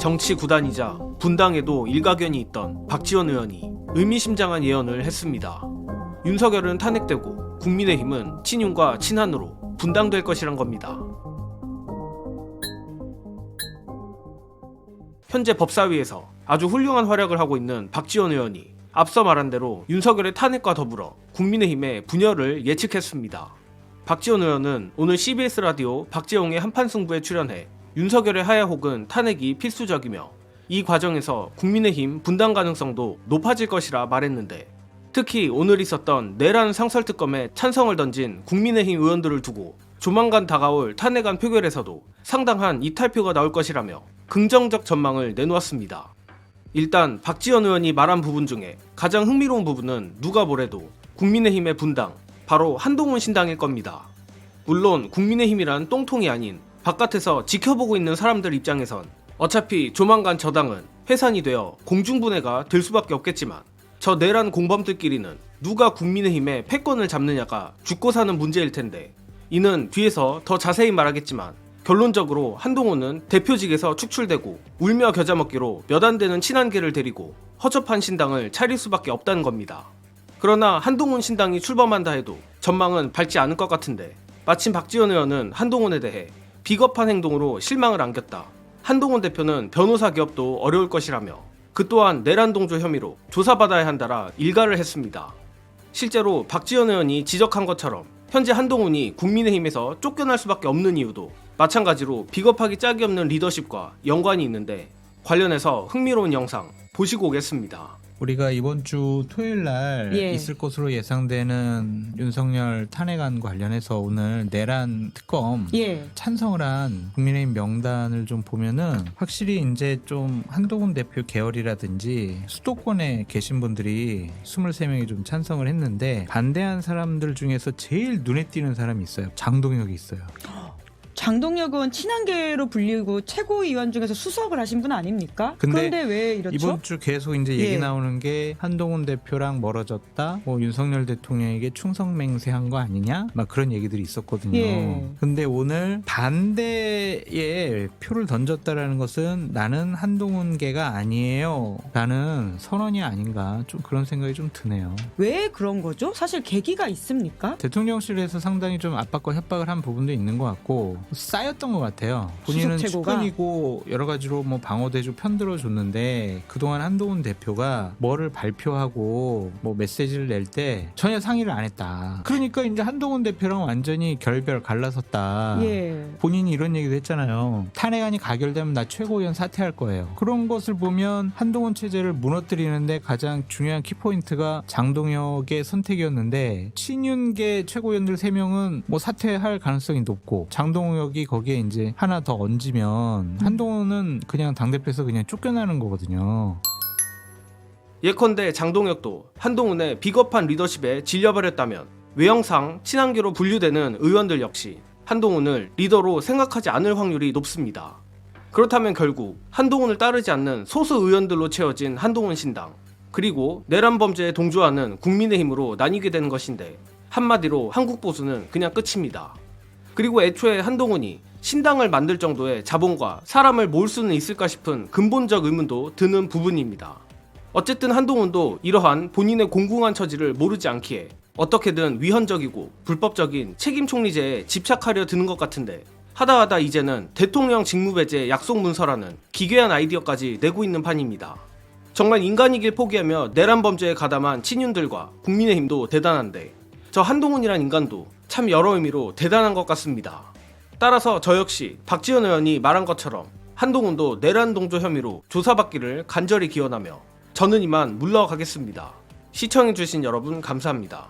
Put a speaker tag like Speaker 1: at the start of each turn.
Speaker 1: 정치 구단이자 분당에도 일가견이 있던 박지원 의원이 의미심장한 예언을 했습니다. 윤석열은 탄핵되고 국민의힘은 친윤과 친한으로 분당될 것이란 겁니다. 현재 법사위에서 아주 훌륭한 활약을 하고 있는 박지원 의원이 앞서 말한 대로 윤석열의 탄핵과 더불어 국민의힘의 분열을 예측했습니다. 박지원 의원은 오늘 CBS 라디오 박재홍의 한판 승부에 출연해 윤석열의 하야 혹은 탄핵이 필수적이며 이 과정에서 국민의힘 분당 가능성도 높아질 것이라 말했는데, 특히 오늘 있었던 내란 상설특검에 찬성을 던진 국민의힘 의원들을 두고 조만간 다가올 탄핵안 표결에서도 상당한 이탈표가 나올 것이라며 긍정적 전망을 내놓았습니다. 일단 박지원 의원이 말한 부분 중에 가장 흥미로운 부분은 누가 뭐래도 국민의힘의 분당, 바로 한동훈 신당일 겁니다. 물론 국민의힘이란 똥통이 아닌 바깥에서 지켜보고 있는 사람들 입장에선 어차피 조만간 저 당은 해산이 되어 공중분해가 될 수밖에 없겠지만, 저 내란 공범들끼리는 누가 국민의힘의 패권을 잡느냐가 죽고 사는 문제일 텐데, 이는 뒤에서 더 자세히 말하겠지만 결론적으로 한동훈은 대표직에서 축출되고 울며 겨자 먹기로 몇 안 되는 친한계를 데리고 허접한 신당을 차릴 수밖에 없다는 겁니다. 그러나 한동훈 신당이 출범한다 해도 전망은 밝지 않을 것 같은데, 마침 박지원 의원은 한동훈에 대해 비겁한 행동으로 실망을 안겼다, 한동훈 대표는 변호사 기업도 어려울 것이라며 그 또한 내란 동조 혐의로 조사받아야 한다라 일가를 했습니다. 실제로 박지원 의원이 지적한 것처럼 현재 한동훈이 국민의힘에서 쫓겨날 수밖에 없는 이유도 마찬가지로 비겁하기 짝이 없는 리더십과 연관이 있는데, 관련해서 흥미로운 영상 보시고 오겠습니다.
Speaker 2: 우리가 이번 주 토요일 날 있을 것으로 예상되는 윤석열 탄핵안 관련해서 오늘 내란 특검 찬성을 한 국민의힘 명단을 좀 보면은 확실히 이제 좀 한동훈 대표 계열이라든지 수도권에 계신 분들이 23명이 좀 찬성을 했는데, 반대한 사람들 중에서 제일 눈에 띄는 사람이 있어요. 장동혁이 있어요.
Speaker 3: 장동혁 의원 친한계로 불리고 최고위원 중에서 수석을 하신 분 아닙니까? 그런데 왜 이렇죠?
Speaker 2: 이번 주 계속 이제 얘기 나오는 게 한동훈 대표랑 멀어졌다, 뭐 윤석열 대통령에게 충성맹세한 거 아니냐, 막 그런 얘기들이 있었거든요. 근데 오늘 반대에 표를 던졌다라는 것은 나는 한동훈계가 아니에요 라는 선언이 아닌가, 좀 그런 생각이 좀 드네요.
Speaker 3: 왜 그런 거죠? 사실 계기가 있습니까?
Speaker 2: 대통령실에서 상당히 좀 압박과 협박을 한 부분도 있는 것 같고 쌓였던 것 같아요. 본인은 측근이고 여러 가지로 뭐 방어대주 편들어 줬는데, 그동안 한동훈 대표가 뭐를 발표하고 뭐 메시지를 낼 때 전혀 상의를 안 했다. 그러니까 이제 한동훈 대표랑 완전히 결별 갈라섰다. 본인이 이런 얘기도 했잖아요. 탄핵안이 가결되면 나 최고위원 사퇴할 거예요. 그런 것을 보면 한동훈 체제를 무너뜨리는데 가장 중요한 키포인트가 장동혁의 선택이었는데, 친윤계 최고위원들 3명은 뭐 사퇴할 가능성이 높고, 장동혁이 거기에 이제 하나 더 얹으면 한동훈은 그냥 당대표에서 그냥 쫓겨나는 거거든요.
Speaker 1: 예컨대 장동혁도 한동훈의 비겁한 리더십에 질려버렸다면 외형상 친한계로 분류되는 의원들 역시 한동훈을 리더로 생각하지 않을 확률이 높습니다. 그렇다면 결국 한동훈을 따르지 않는 소수 의원들로 채워진 한동훈 신당, 그리고 내란 범죄에 동조하는 국민의힘으로 나뉘게 되는 것인데, 한마디로 한국 보수는 그냥 끝입니다. 그리고 애초에 한동훈이 신당을 만들 정도의 자본과 사람을 모을 수는 있을까 싶은 근본적 의문도 드는 부분입니다. 어쨌든 한동훈도 이러한 본인의 공공한 처지를 모르지 않기에 어떻게든 위헌적이고 불법적인 책임 총리제에 집착하려 드는 것 같은데, 하다하다 이제는 대통령 직무배제 약속 문서라는 기괴한 아이디어까지 내고 있는 판입니다. 정말 인간이길 포기하며 내란 범죄에 가담한 친윤들과 국민의힘도 대단한데, 저 한동훈이란 인간도 참 여러 의미로 대단한 것 같습니다. 따라서 저 역시 박지원 의원이 말한 것처럼 한동훈도 내란 동조 혐의로 조사받기를 간절히 기원하며 저는 이만 물러가겠습니다. 시청해주신 여러분 감사합니다.